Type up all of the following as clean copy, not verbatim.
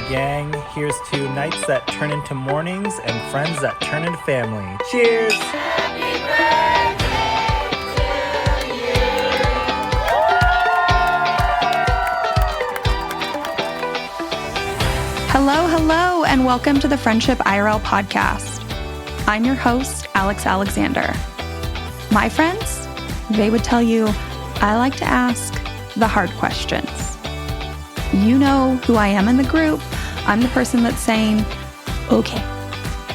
gang. Here's to nights that turn into mornings and friends that turn into family. Cheers! Happy birthday to you. Hello, and welcome to the Friendship IRL podcast. I'm your host, Alex Alexander. My friends, they would tell you I like to ask the hard questions. You know who I am in the group. I'm the person that's saying, okay,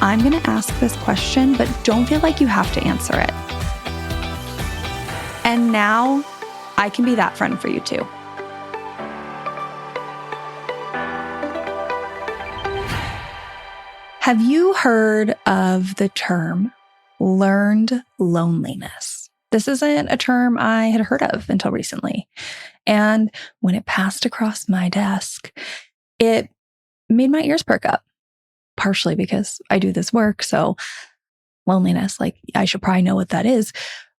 I'm going to ask this question, but don't feel like you have to answer it. And now I can be that friend for you too. Have you heard of the term learned loneliness? This isn't a term I had heard of until recently. And when it passed across my desk, it made my ears perk up, partially because I do this work. So loneliness, like I should probably know what that is.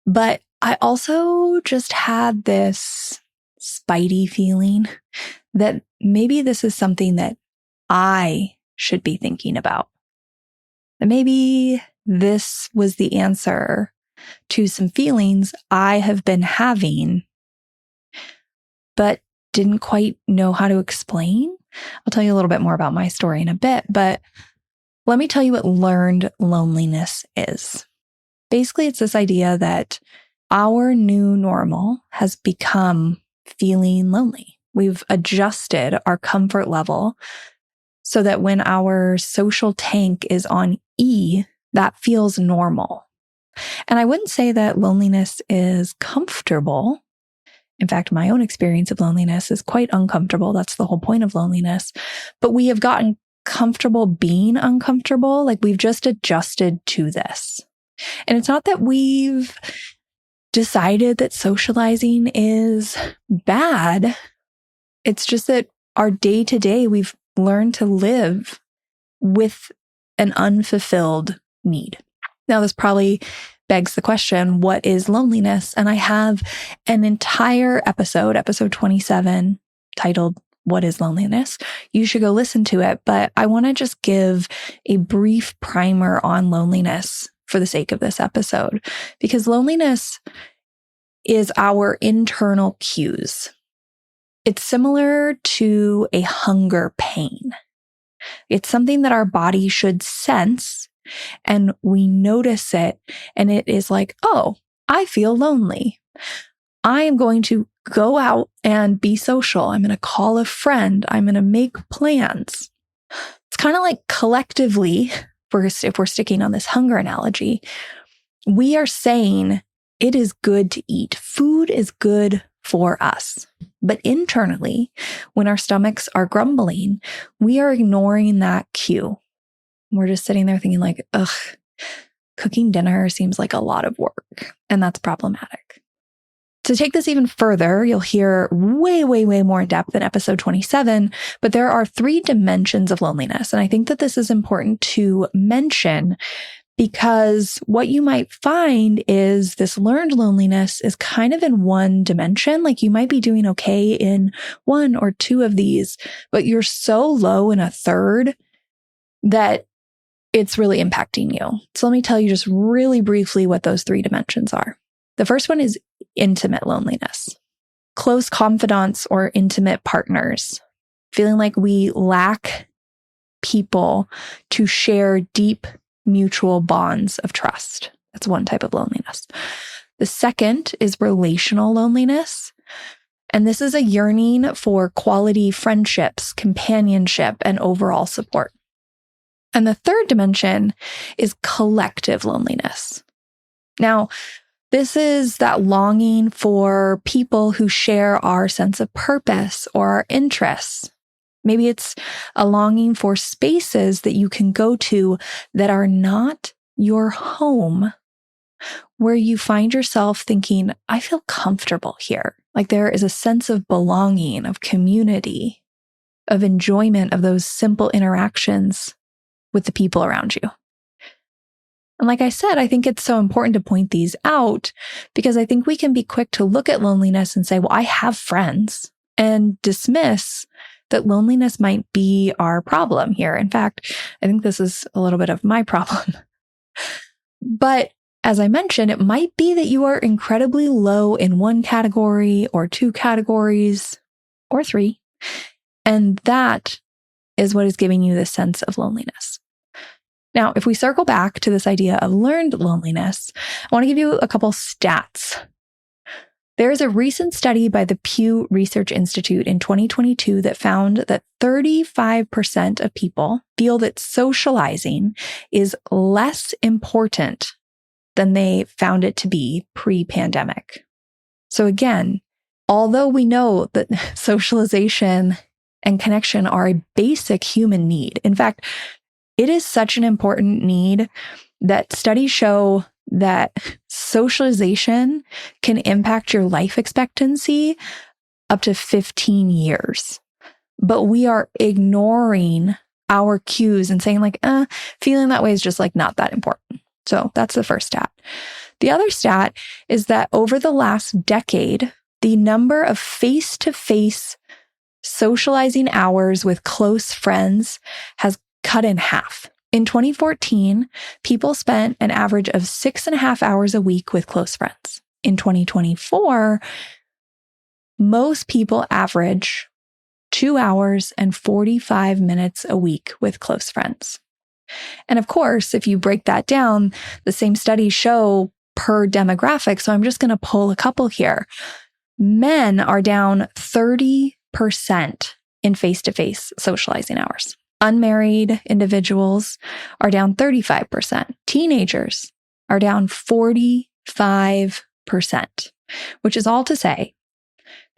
But I also just had this spidey feeling that maybe this is something that I should be thinking about. That maybe this was the answer to some feelings I have been having, but didn't quite know how to explain. I'll tell you a little bit more about my story in a bit, but let me tell you what learned loneliness is. Basically, it's this idea that our new normal has become feeling lonely. We've adjusted our comfort level so that when our social tank is on E, that feels normal. And I wouldn't say that loneliness is comfortable. In fact, my own experience of loneliness is quite uncomfortable. That's the whole point of loneliness. But we have gotten comfortable being uncomfortable. Like we've just adjusted to this. And it's not that we've decided that socializing is bad. It's just that our day to day, we've learned to live with an unfulfilled need. Now, this probably begs the question, what is loneliness? And I have an entire episode 27, titled, What is Loneliness? You should go listen to it, but I want to just give a brief primer on loneliness for the sake of this episode, because loneliness is our internal cues. It's similar to a hunger pain. It's something that our body should sense, and we notice it, and it is like, oh, I feel lonely. I am going to go out and be social. I'm going to call a friend. I'm going to make plans. It's kind of like collectively, if we're sticking on this hunger analogy, we are saying it is good to eat. Food is good for us. But internally, when our stomachs are grumbling, we are ignoring that cue. We're just sitting there thinking like, ugh, cooking dinner seems like a lot of work. And that's problematic. To take this even further, you'll hear way more in depth in episode 27, but there are 3 dimensions of loneliness. And I think that this is important to mention because what you might find is this learned loneliness is kind of in one dimension. Like you might be doing okay in 1 or 2 of these, but you're so low in a third that it's really impacting you. So let me tell you just really briefly what those 3 dimensions are. The first one is intimate loneliness. Close confidants or intimate partners. Feeling like we lack people to share deep mutual bonds of trust. That's one type of loneliness. The second is relational loneliness. And this is a yearning for quality friendships, companionship, and overall support. And the third dimension is collective loneliness. Now, this is that longing for people who share our sense of purpose or our interests. Maybe it's a longing for spaces that you can go to that are not your home, where you find yourself thinking, I feel comfortable here. Like there is a sense of belonging, of community, of enjoyment of those simple interactions with the people around you. And like I said, I think it's so important to point these out because I think we can be quick to look at loneliness and say, well, I have friends, and dismiss that loneliness might be our problem here. In fact, I think this is a little bit of my problem. But as I mentioned, it might be that you are incredibly low in one category or two categories or three. And that is what is giving you this sense of loneliness. Now, if we circle back to this idea of learned loneliness, I want to give you a couple stats. There is a recent study by the Pew Research Institute in 2022 that found that 35% of people feel that socializing is less important than they found it to be pre-pandemic. So again, although we know that socialization and connection are a basic human need, in fact, it is such an important need that studies show that socialization can impact your life expectancy up to 15 years. But we are ignoring our cues and saying like, feeling that way is just like not that important. So that's the first stat. The other stat is that over the last decade, the number of face-to-face socializing hours with close friends has cut in half. In 2014, people spent an average of 6.5 hours a week with close friends. In 2024, most people average 2 hours and 45 minutes a week with close friends. And of course, if you break that down, the same studies show per demographic. So I'm just going to pull a couple here. Men are down 30% in face-to-face socializing hours. Unmarried individuals are down 35%. Teenagers are down 45%, which is all to say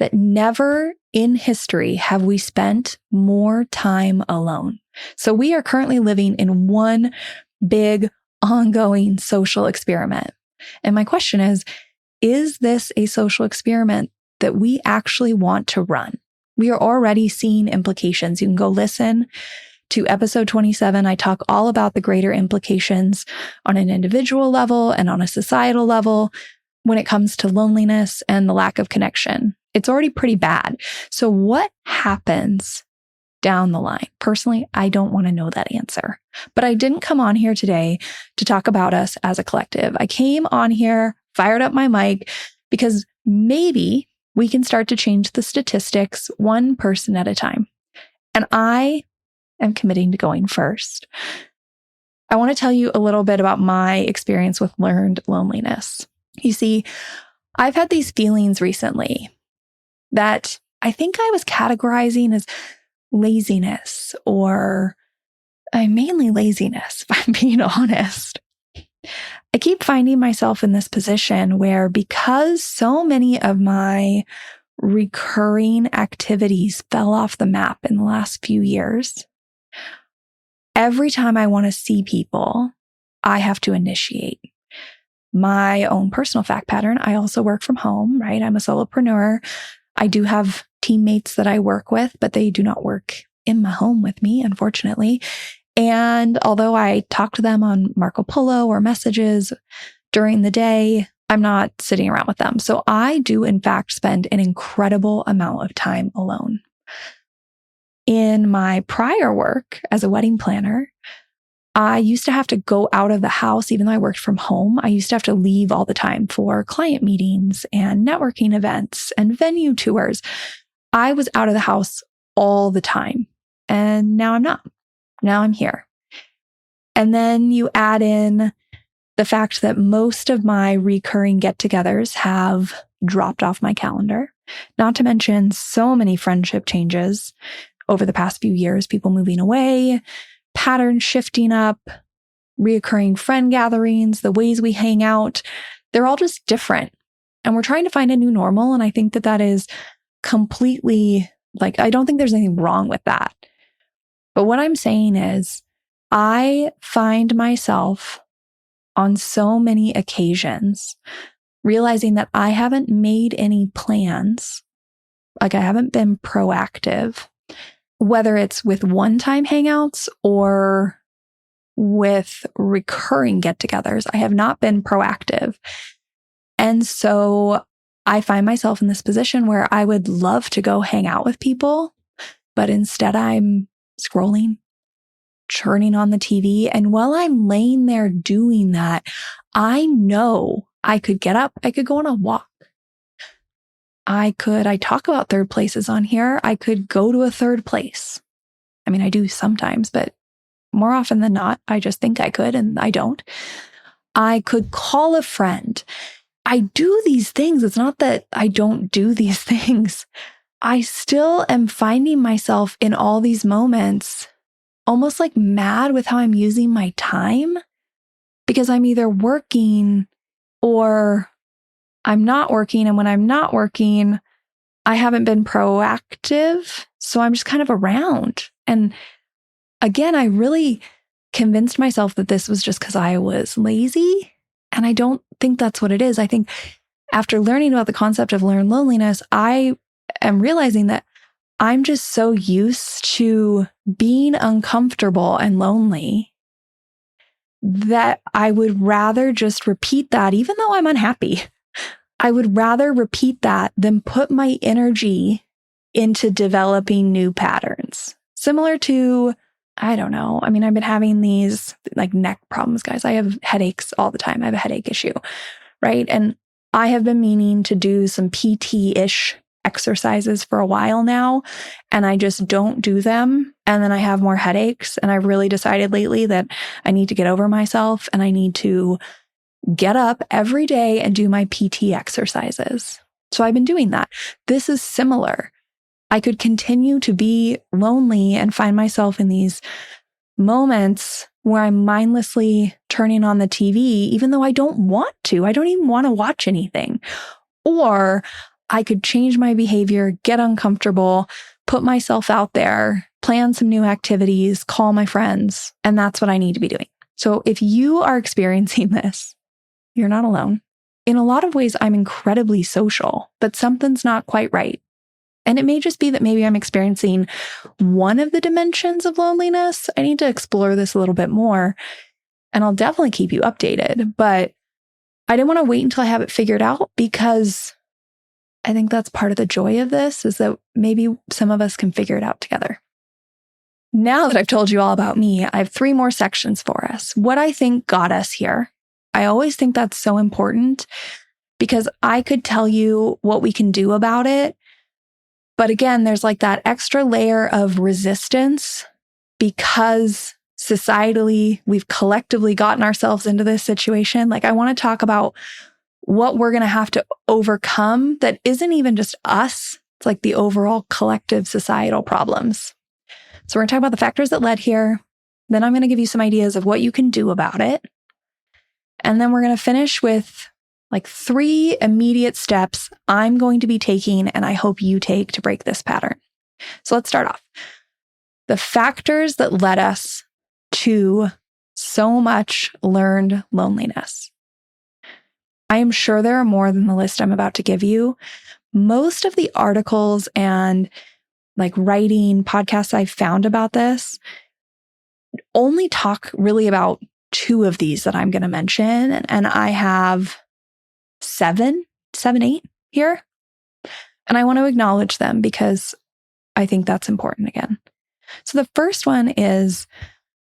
that never in history have we spent more time alone. So we are currently living in one big ongoing social experiment. And my question is this a social experiment that we actually want to run? We are already seeing implications. You can go listen to episode 27. I talk all about the greater implications on an individual level and on a societal level when it comes to loneliness and the lack of connection. It's already pretty bad. So what happens down the line? Personally, I don't want to know that answer. But I didn't come on here today to talk about us as a collective. I came on here, fired up my mic, because maybe we can start to change the statistics one person at a time. And I am committing to going first. I want to tell you a little bit about my experience with learned loneliness. You see, I've had these feelings recently that I think I was categorizing as laziness, or mainly laziness, if I'm being honest. I keep finding myself in this position where, because so many of my recurring activities fell off the map in the last few years, every time I want to see people, I have to initiate. My own personal fact pattern, I also work from home, right? I'm a solopreneur. I do have teammates that I work with, but they do not work in my home with me, unfortunately. And although I talk to them on Marco Polo or messages during the day, I'm not sitting around with them. So I do, in fact, spend an incredible amount of time alone. In my prior work as a wedding planner, I used to have to go out of the house, even though I worked from home. I used to have to leave all the time for client meetings and networking events and venue tours. I was out of the house all the time. And now I'm not. Now I'm here. And then you add in the fact that most of my recurring get-togethers have dropped off my calendar, not to mention so many friendship changes over the past few years, people moving away, patterns shifting up, reoccurring friend gatherings, the ways we hang out, they're all just different. And we're trying to find a new normal. And I think that that is completely, I don't think there's anything wrong with that. But what I'm saying is, I find myself on so many occasions realizing that I haven't made any plans, I haven't been proactive, whether it's with one-time hangouts or with recurring get-togethers. I have not been proactive. And so I find myself in this position where I would love to go hang out with people, but instead I'm scrolling, turning on the TV. And while I'm laying there doing that, I know I could get up. I could go on a walk. I talk about third places on here. I could go to a third place. I mean, I do sometimes, but more often than not, I just think I could and I don't. I could call a friend. I do these things. It's not that I don't do these things. I still am finding myself in all these moments almost like mad with how I'm using my time because I'm either working or I'm not working. And when I'm not working, I haven't been proactive. So I'm just kind of around. And again, I really convinced myself that this was just because I was lazy. And I don't think that's what it is. I think after learning about the concept of learned loneliness, I am realizing that I'm just so used to being uncomfortable and lonely that I would rather just repeat that, even though I'm unhappy. I would rather repeat that than put my energy into developing new patterns. Similar to, I don't know. I mean, I've been having these like neck problems, guys. I have headaches all the time. I have a headache issue, right? And I have been meaning to do some PT-ish exercises for a while now, and I just don't do them. And then I have more headaches. And I've really decided lately that I need to get over myself and I need to get up every day and do my PT exercises. So I've been doing that. This is similar. I could continue to be lonely and find myself in these moments where I'm mindlessly turning on the TV, even though I don't want to. I don't even want to watch anything. Or I could change my behavior, get uncomfortable, put myself out there, plan some new activities, call my friends, and that's what I need to be doing. So if you are experiencing this, you're not alone. In a lot of ways, I'm incredibly social, but something's not quite right. And it may just be that maybe I'm experiencing one of the dimensions of loneliness. I need to explore this a little bit more, and I'll definitely keep you updated. But I didn't want to wait until I have it figured out because I think that's part of the joy of this is that maybe some of us can figure it out together. Now that I've told you all about me, I have 3 more sections for us. What I think got us here. I always think that's so important because I could tell you what we can do about it. But again, there's like that extra layer of resistance because societally, we've collectively gotten ourselves into this situation. Like I want to talk about what we're going to have to overcome that isn't even just us. It's like the overall collective societal problems. So we're going to talk about the factors that led here. Then I'm going to give you some ideas of what you can do about it. And then we're going to finish with like 3 immediate steps I'm going to be taking and I hope you take to break this pattern. So let's start off. The factors that led us to so much learned loneliness. I am sure there are more than the list I'm about to give you. Most of the articles and like writing podcasts I've found about this only talk really about 2 of these that I'm going to mention. And I have 7, 8 here. And I want to acknowledge them because I think that's important again. So the first one is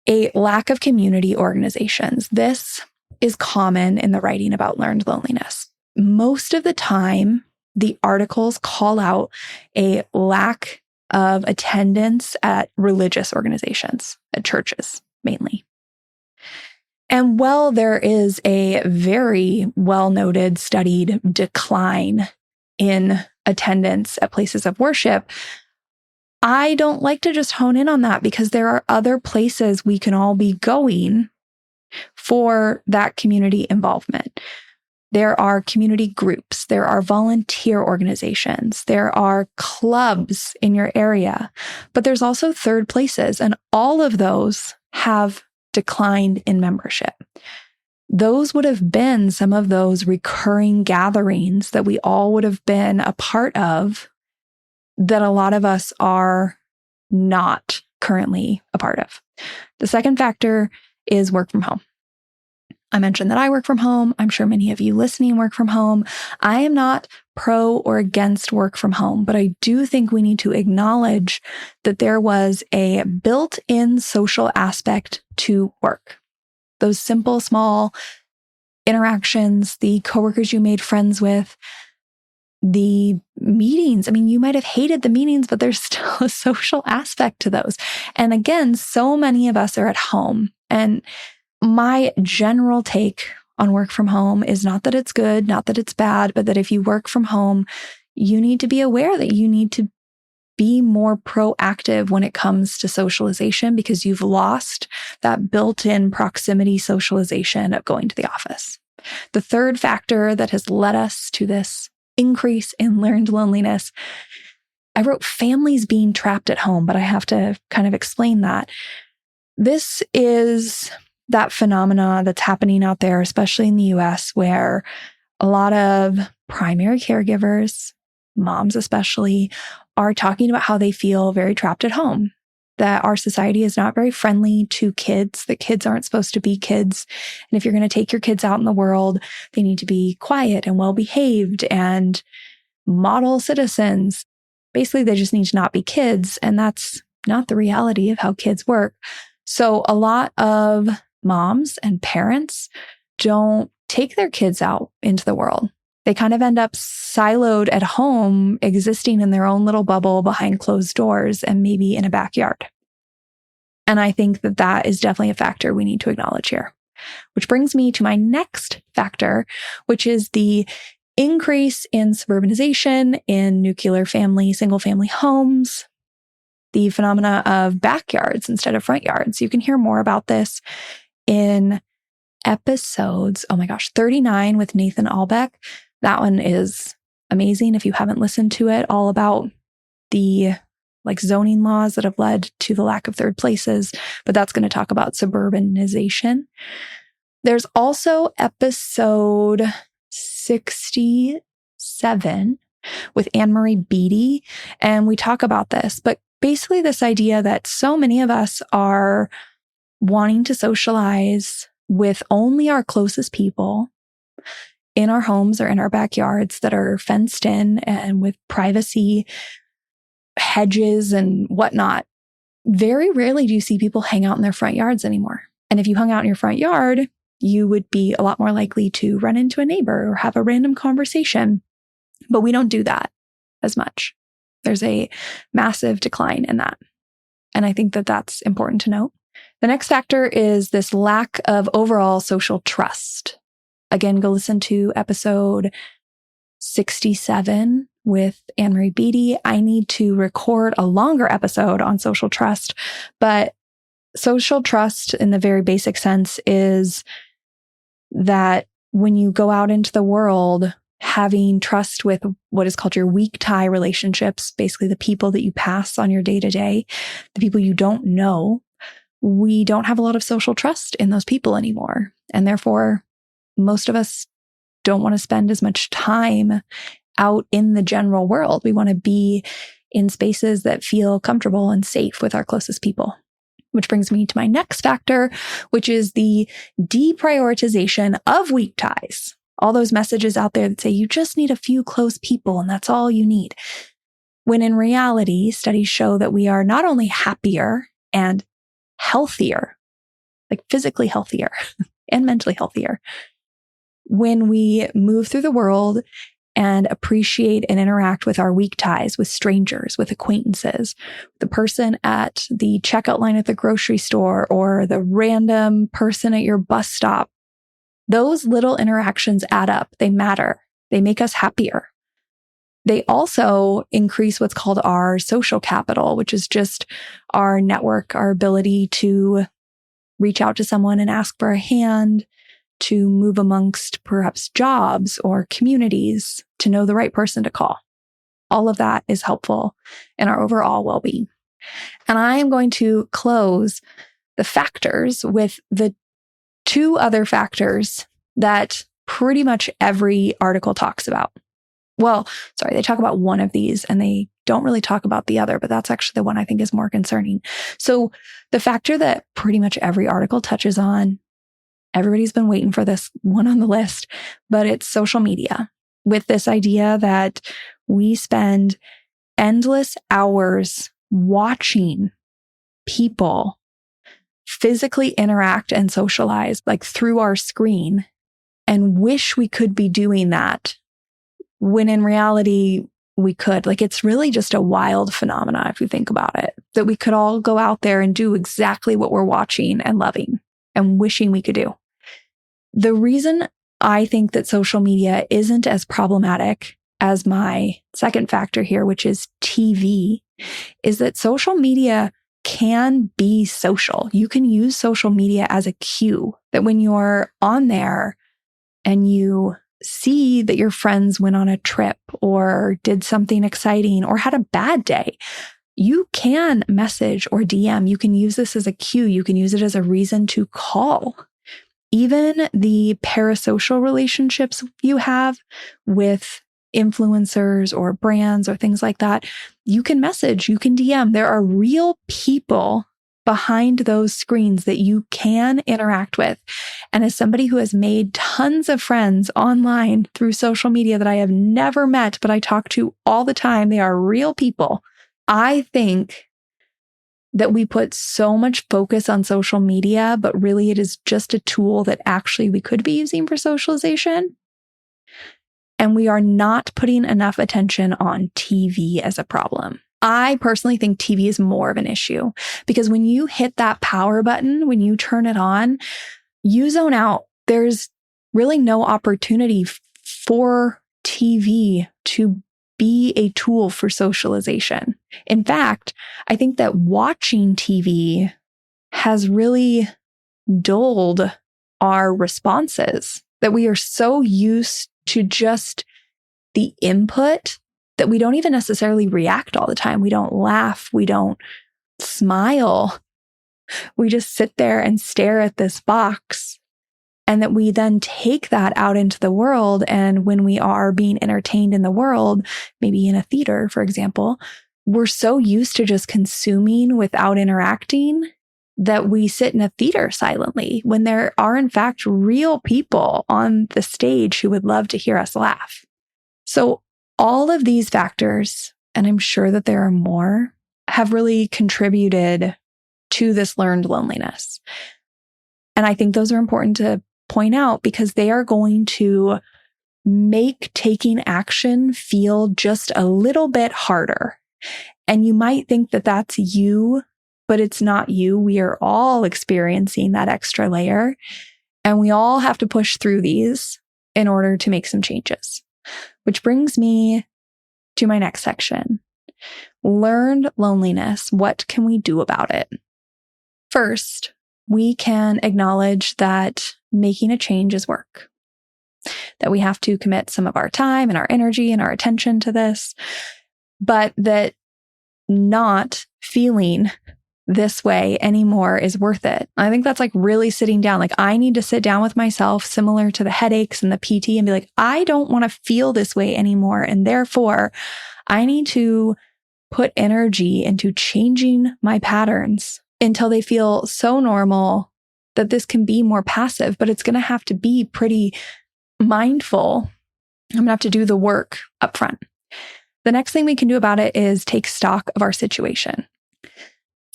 a lack of community organizations. This is common in the writing about learned loneliness. Most of the time, the articles call out a lack of attendance at religious organizations, at churches mainly. And while there is a very well-noted, studied decline in attendance at places of worship, I don't like to just hone in on that because there are other places we can all be going for that community involvement. There are community groups, there are volunteer organizations, there are clubs in your area, but there's also third places, and all of those have declined in membership. Those would have been some of those recurring gatherings that we all would have been a part of that a lot of us are not currently a part of. The second factor is work from home. I mentioned that I work from home. I'm sure many of you listening work from home. I am not pro or against work from home, but I do think we need to acknowledge that there was a built-in social aspect to work. Those simple, small interactions, the coworkers you made friends with, the meetings. I mean, you might have hated the meetings, but there's still a social aspect to those. And again, so many of us are at home. And my general take on work from home is not that it's good, not that it's bad, but that if you work from home, you need to be aware that you need to be more proactive when it comes to socialization because you've lost that built-in proximity socialization of going to the office. The third factor that has led us to this increase in learned loneliness, I wrote families being trapped at home, but I have to kind of explain that. This is that phenomena that's happening out there, especially in the US, where a lot of primary caregivers, moms especially, are talking about how they feel very trapped at home, that our society is not very friendly to kids, that kids aren't supposed to be kids. And if you're going to take your kids out in the world, they need to be quiet and well-behaved and model citizens. Basically, they just need to not be kids. And that's not the reality of how kids work. So a lot of moms and parents don't take their kids out into the world. They kind of end up siloed at home, existing in their own little bubble behind closed doors and maybe in a backyard. And I think that that is definitely a factor we need to acknowledge here. Which brings me to my next factor, which is the increase in suburbanization in nuclear family, single family homes, the phenomena of backyards instead of front yards. You can hear more about this in episodes, 39 with Nathan Albeck. That one is amazing if you haven't listened to it, all about the zoning laws that have led to the lack of third places, but that's going to talk about suburbanization. There's also episode 67 with Anne-Marie Beatty, and we talk about this, but basically this idea that so many of us are wanting to socialize with only our closest people in our homes or in our backyards that are fenced in and with privacy, hedges and whatnot. Very rarely do you see people hang out in their front yards anymore. And if you hung out in your front yard, you would be a lot more likely to run into a neighbor or have a random conversation. But we don't do that as much. There's a massive decline in that. And I think that that's important to note. The next factor is this lack of overall social trust. Again, go listen to episode 67 with Anne-Marie Beatty. I need to record a longer episode on social trust, but social trust in the very basic sense is that when you go out into the world, having trust with what is called your weak tie relationships, basically the people that you pass on your day to day, the people you don't know, we don't have a lot of social trust in those people anymore. And therefore, most of us don't want to spend as much time out in the general world. We want to be in spaces that feel comfortable and safe with our closest people. Which brings me to my next factor, which is the deprioritization of weak ties. All those messages out there that say you just need a few close people and that's all you need. When in reality, studies show that we are not only happier and healthier, like physically healthier and mentally healthier, when we move through the world and appreciate and interact with our weak ties, with strangers, with acquaintances, the person at the checkout line at the grocery store, or the random person at your bus stop. Those little interactions add up. They matter. They make us happier. They also increase what's called our social capital, which is just our network, our ability to reach out to someone and ask for a hand, to move amongst perhaps jobs or communities, to know the right person to call. All of that is helpful in our overall well-being. And I am going to close the factors with the two other factors that pretty much every article talks about. Well, sorry, they talk about one of these and they don't really talk about the other, but that's actually the one I think is more concerning. So the factor that pretty much every article touches on everybody's been waiting for this one on the list, but it's social media, with this idea that we spend endless hours watching people physically interact and socialize like through our screen and wish we could be doing that when in reality we could. Like, it's really just a wild phenomena if you think about it, that we could all go out there and do exactly what we're watching and loving and wishing we could do. The reason I think that social media isn't as problematic as my second factor here, which is TV, is that social media can be social. You can use social media as a cue, that when you're on there and you see that your friends went on a trip or did something exciting or had a bad day, you can message or DM. You can use this as a cue. You can use it as a reason to call. Even the parasocial relationships you have with influencers or brands or things like that, you can message, you can DM. There are real people behind those screens that you can interact with. And as somebody who has made tons of friends online through social media that I have never met, but I talk to all the time, they are real people. I think that we put so much focus on social media, but really it is just a tool that actually we could be using for socialization. And we are not putting enough attention on TV as a problem. I personally think TV is more of an issue because when you hit that power button, when you turn it on, you zone out. There's really no opportunity for TV to be a tool for socialization. In fact, I think that watching TV has really dulled our responses, that we are so used to just the input that we don't even necessarily react all the time. We don't laugh. We don't smile. We just sit there and stare at this box. And that we then take that out into the world. And when we are being entertained in the world, maybe in a theater, for example, we're so used to just consuming without interacting that we sit in a theater silently when there are, in fact, real people on the stage who would love to hear us laugh. So all of these factors, and I'm sure that there are more, have really contributed to this learned loneliness. And I think those are important to point out because they are going to make taking action feel just a little bit harder. And you might think that that's you, but it's not you. We are all experiencing that extra layer, and we all have to push through these in order to make some changes. Which brings me to my next section. Learned loneliness. What can we do about it? First, we can acknowledge that making a change is work, that we have to commit some of our time and our energy and our attention to this, but that not feeling this way anymore is worth it. I think that's like really sitting down. Like, I need to sit down with myself, similar to the headaches and the PT, and be like, I don't want to feel this way anymore. And therefore, I need to put energy into changing my patterns until they feel so normal that this can be more passive, but it's going to have to be pretty mindful. I'm going to have to do the work up front. The next thing we can do about it is take stock of our situation.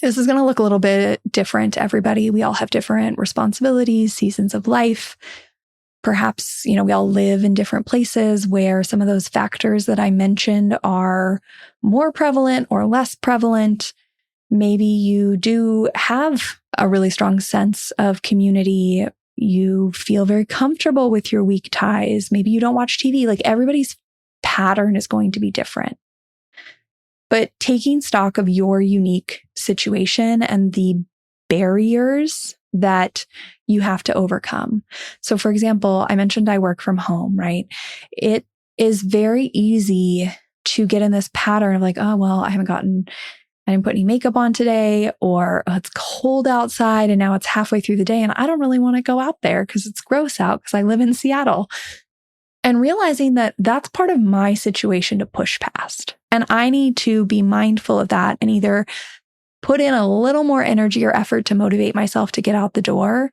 This is going to look a little bit different to everybody. We all have different responsibilities, seasons of life. Perhaps, we all live in different places where some of those factors that I mentioned are more prevalent or less prevalent. Maybe you do have a really strong sense of community. You feel very comfortable with your weak ties. Maybe you don't watch TV. Like, everybody's pattern is going to be different. But taking stock of your unique situation and the barriers that you have to overcome. So, for example, I mentioned I work from home, right? It is very easy to get in this pattern of like, oh, well, I didn't put any makeup on today, or oh, it's cold outside and now it's halfway through the day and I don't really want to go out there because it's gross out because I live in Seattle. And realizing that that's part of my situation to push past. And I need to be mindful of that and either put in a little more energy or effort to motivate myself to get out the door,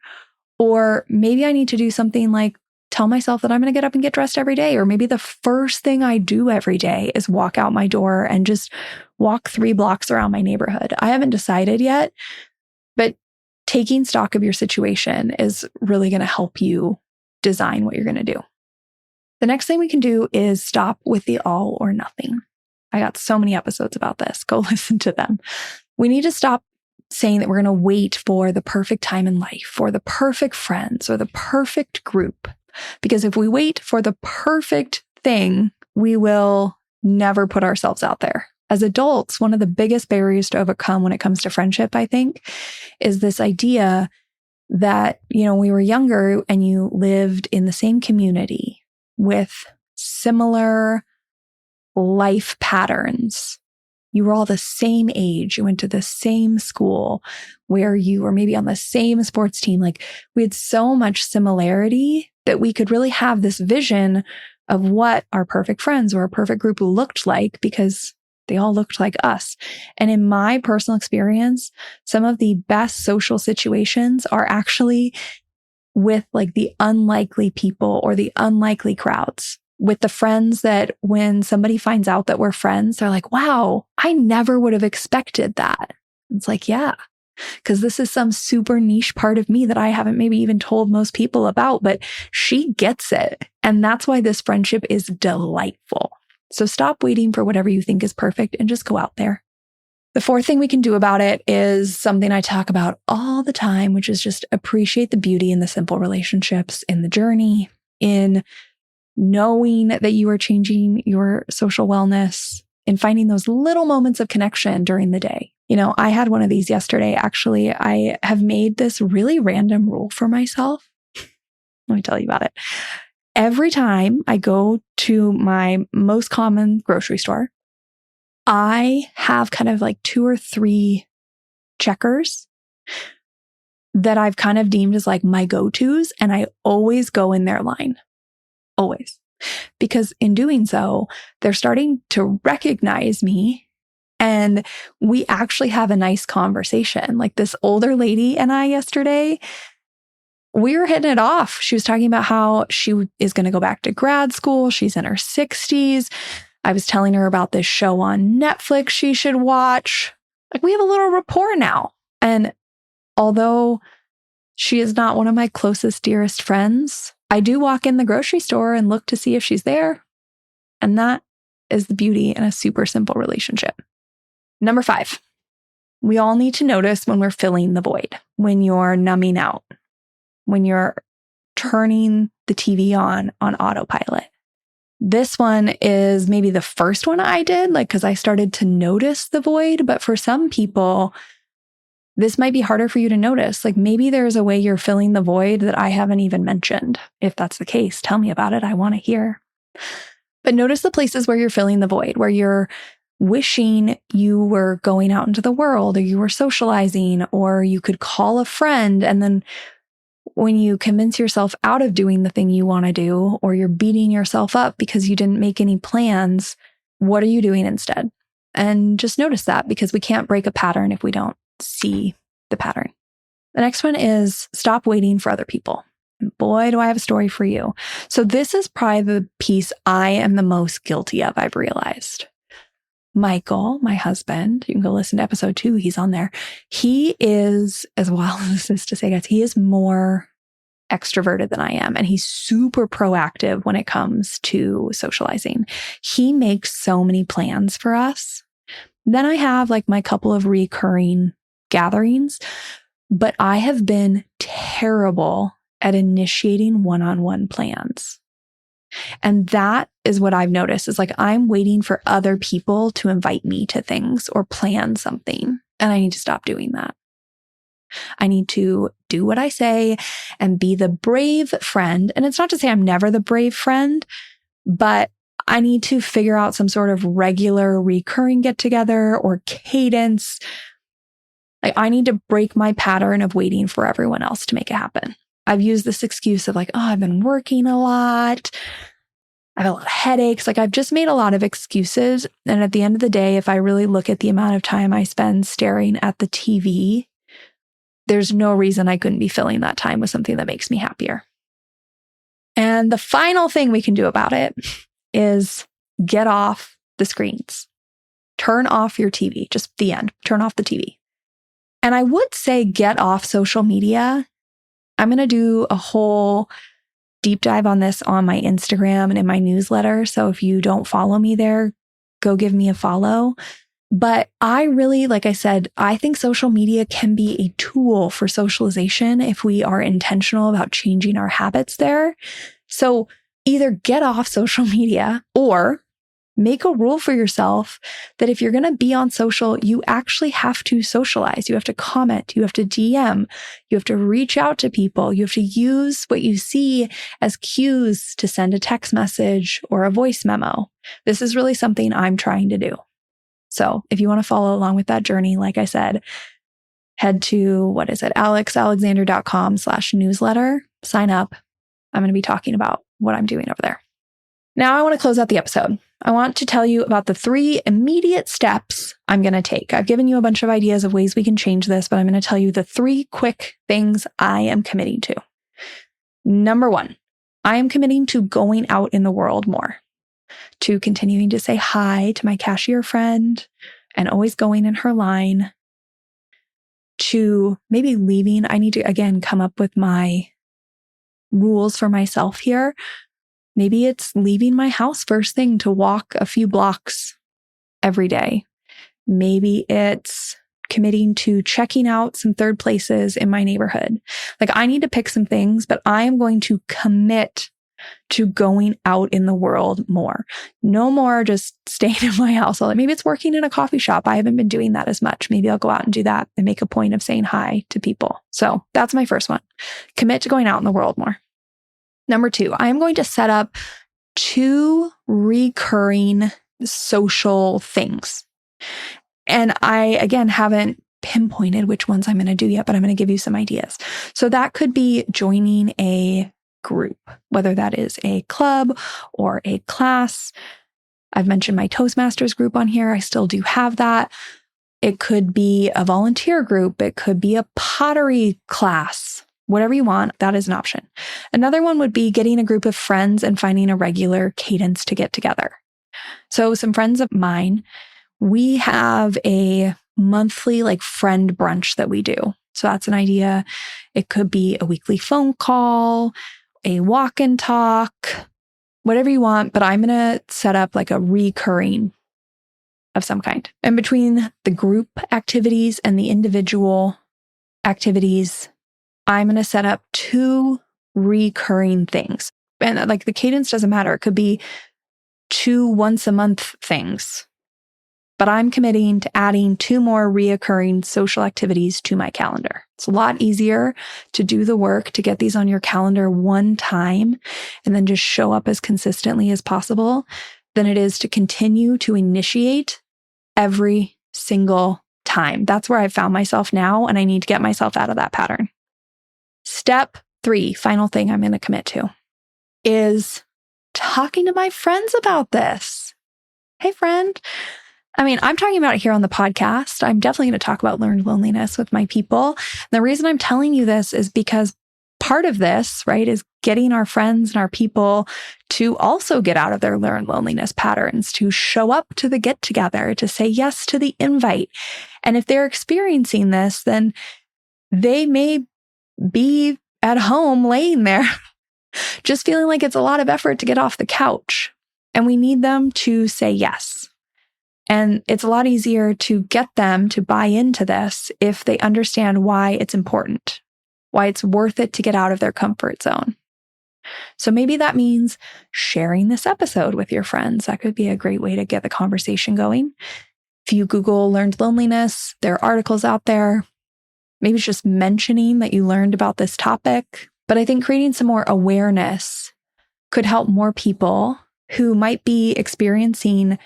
Or maybe I need to do something like tell myself that I'm going to get up and get dressed every day. Or maybe the first thing I do every day is walk out my door and just walk 3 blocks around my neighborhood. I haven't decided yet, but taking stock of your situation is really going to help you design what you're going to do. The next thing we can do is stop with the all or nothing. I got so many episodes about this. Go listen to them. We need to stop saying that we're going to wait for the perfect time in life or the perfect friends or the perfect group. Because if we wait for the perfect thing, we will never put ourselves out there. As adults, one of the biggest barriers to overcome when it comes to friendship, I think, is this idea that, we were younger and you lived in the same community with similar life patterns. You were all the same age. You went to the same school where you were maybe on the same sports team. Like we had so much similarity that we could really have this vision of what our perfect friends or our perfect group looked like because they all looked like us. And in my personal experience, some of the best social situations are actually with like the unlikely people or the unlikely crowds. With the friends that when somebody finds out that we're friends, they're like, wow, I never would have expected that. It's like, yeah, because this is some super niche part of me that I haven't maybe even told most people about, but she gets it. And that's why this friendship is delightful. So stop waiting for whatever you think is perfect and just go out there. The fourth thing we can do about it is something I talk about all the time, which is just appreciate the beauty in the simple relationships, in the journey, in knowing that you are changing your social wellness, in finding those little moments of connection during the day. I had one of these yesterday. Actually, I have made this really random rule for myself. Let me tell you about it. Every time I go to my most common grocery store, I have kind of like 2 or 3 checkers that I've kind of deemed as like my go-tos. And I always go in their line. Always. Because in doing so, they're starting to recognize me. And we actually have a nice conversation. Like this older lady and I yesterday, we were hitting it off. She was talking about how she is going to go back to grad school. She's in her 60s. I was telling her about this show on Netflix she should watch. Like we have a little rapport now. And although she is not one of my closest, dearest friends, I do walk in the grocery store and look to see if she's there. And that is the beauty in a super simple relationship. Number 5, we all need to notice when we're filling the void, when you're numbing out, when you're turning the TV on autopilot. This one is maybe the first one I did, because I started to notice the void. But for some people, this might be harder for you to notice. Like maybe there's a way you're filling the void that I haven't even mentioned. If that's the case, tell me about it. I want to hear. But notice the places where you're filling the void, where you're wishing you were going out into the world or you were socializing or you could call a friend. And then when you convince yourself out of doing the thing you want to do, or you're beating yourself up because you didn't make any plans, what are you doing instead? And just notice that, because we can't break a pattern if we don't see the pattern. The next one is stop waiting for other people. And boy, do I have a story for you. So this is probably the piece I am the most guilty of, I've realized. Michael, my husband, you can go listen to episode 2. He's on there. He is, as well as this is to say, guys, he is more extroverted than I am. And he's super proactive when it comes to socializing. He makes so many plans for us. Then I have like my couple of recurring gatherings, but I have been terrible at initiating one-on-one plans. And that is what I've noticed, is like I'm waiting for other people to invite me to things or plan something. And I need to stop doing that. I need to do what I say and be the brave friend. And it's not to say I'm never the brave friend, but I need to figure out some sort of regular recurring get together or cadence. Like I need to break my pattern of waiting for everyone else to make it happen. I've used this excuse of like, oh, I've been working a lot. I have a lot of headaches. Like I've just made a lot of excuses. And at the end of the day, if I really look at the amount of time I spend staring at the TV, there's no reason I couldn't be filling that time with something that makes me happier. And the final thing we can do about it is get off the screens. Turn off your TV, just the end. Turn off the TV. And I would say get off social media. I'm going to do a whole deep dive on this on my Instagram and in my newsletter. So if you don't follow me there, go give me a follow. But I really, like I said, I think social media can be a tool for socialization if we are intentional about changing our habits there. So either get off social media or make a rule for yourself that if you're going to be on social, you actually have to socialize. You have to comment. You have to DM. You have to reach out to people. You have to use what you see as cues to send a text message or a voice memo. This is really something I'm trying to do. So if you want to follow along with that journey, like I said, head to, alexalexander.com/newsletter, sign up. I'm going to be talking about what I'm doing over there. Now I want to close out the episode. I want to tell you about the 3 immediate steps I'm going to take. I've given you a bunch of ideas of ways we can change this, but I'm going to tell you the 3 quick things I am committing to. Number 1, I am committing to going out in the world more, to continuing to say hi to my cashier friend and always going in her line, to maybe leaving. I need to, again, come up with my rules for myself here. Maybe it's leaving my house first thing to walk a few blocks every day. Maybe it's committing to checking out some third places in my neighborhood. Like, I need to pick some things, but I am going to commit to going out in the world more. No more just staying in my house. Maybe it's working in a coffee shop. I haven't been doing that as much. Maybe I'll go out and do that and make a point of saying hi to people. So that's my first one. Commit to going out in the world more. Number 2, I am going to set up 2 recurring social things. And I, again, haven't pinpointed which ones I'm going to do yet, but I'm going to give you some ideas. So that could be joining a group, whether that is a club or a class. I've mentioned my Toastmasters group on here. I still do have that. It could be a volunteer group. It could be a pottery class. Whatever you want, that is an option. Another one would be getting a group of friends and finding a regular cadence to get together. So some friends of mine, we have a monthly friend brunch that we do. So that's an idea. It could be a weekly phone call, a walk and talk, whatever you want, but I'm going to set up a recurring of some kind. And between the group activities and the individual activities, I'm going to set up 2 recurring things. And the cadence doesn't matter. It could be 2 once a month things. But I'm committing to adding 2 more reoccurring social activities to my calendar. It's a lot easier to do the work to get these on your calendar one time and then just show up as consistently as possible than it is to continue to initiate every single time. That's where I've found myself now, and I need to get myself out of that pattern. Step 3, final thing I'm going to commit to, is talking to my friends about this. Hey, friend. I'm talking about it here on the podcast. I'm definitely going to talk about learned loneliness with my people. And the reason I'm telling you this is because part of this, right, is getting our friends and our people to also get out of their learned loneliness patterns, to show up to the get together, to say yes to the invite. And if they're experiencing this, then they may be at home laying there, just feeling like it's a lot of effort to get off the couch. And we need them to say yes. And it's a lot easier to get them to buy into this if they understand why it's important, why it's worth it to get out of their comfort zone. So maybe that means sharing this episode with your friends. That could be a great way to get the conversation going. If you Google learned loneliness, there are articles out there. Maybe it's just mentioning that you learned about this topic. But I think creating some more awareness could help more people who might be experiencing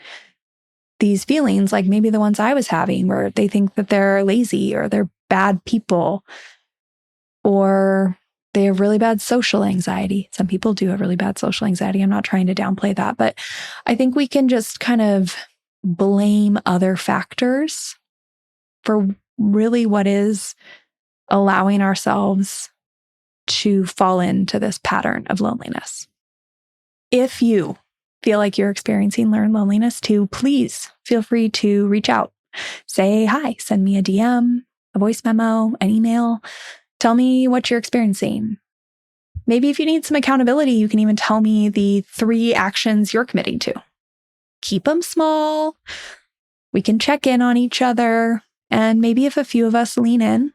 these feelings, like maybe the ones I was having, where they think that they're lazy or they're bad people, or they have really bad social anxiety. Some people do have really bad social anxiety. I'm not trying to downplay that, but I think we can just kind of blame other factors for really what is allowing ourselves to fall into this pattern of loneliness. If you feel like you're experiencing learned loneliness too, please feel free to reach out. Say hi, send me a DM, a voice memo, an email. Tell me what you're experiencing. Maybe if you need some accountability, you can even tell me the 3 actions you're committing to. Keep them small. We can check in on each other. And maybe if a few of us lean in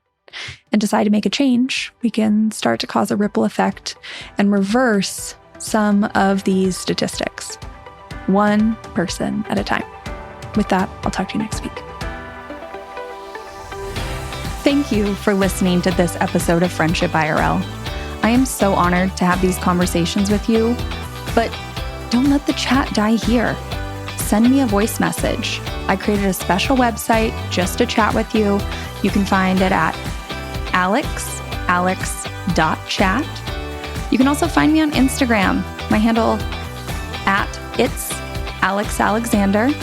and decide to make a change, we can start to cause a ripple effect and reverse some of these statistics, one person at a time. With that, I'll talk to you next week. Thank you for listening to this episode of Friendship IRL. I am so honored to have these conversations with you, but don't let the chat die here. Send me a voice message. I created a special website just to chat with you. You can find it at alex.chat. You can also find me on Instagram. My handle @itsAlexAlexander.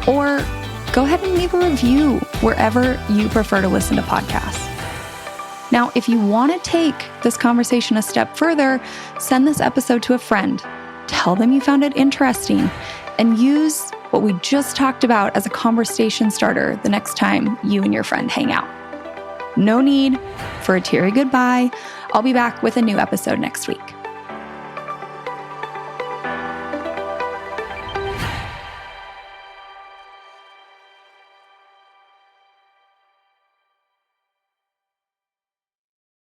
Or go ahead and leave a review wherever you prefer to listen to podcasts. Now, if you want to take this conversation a step further, send this episode to a friend. Tell them you found it interesting and use what we just talked about as a conversation starter the next time you and your friend hang out. No need for a teary goodbye. I'll be back with a new episode next week.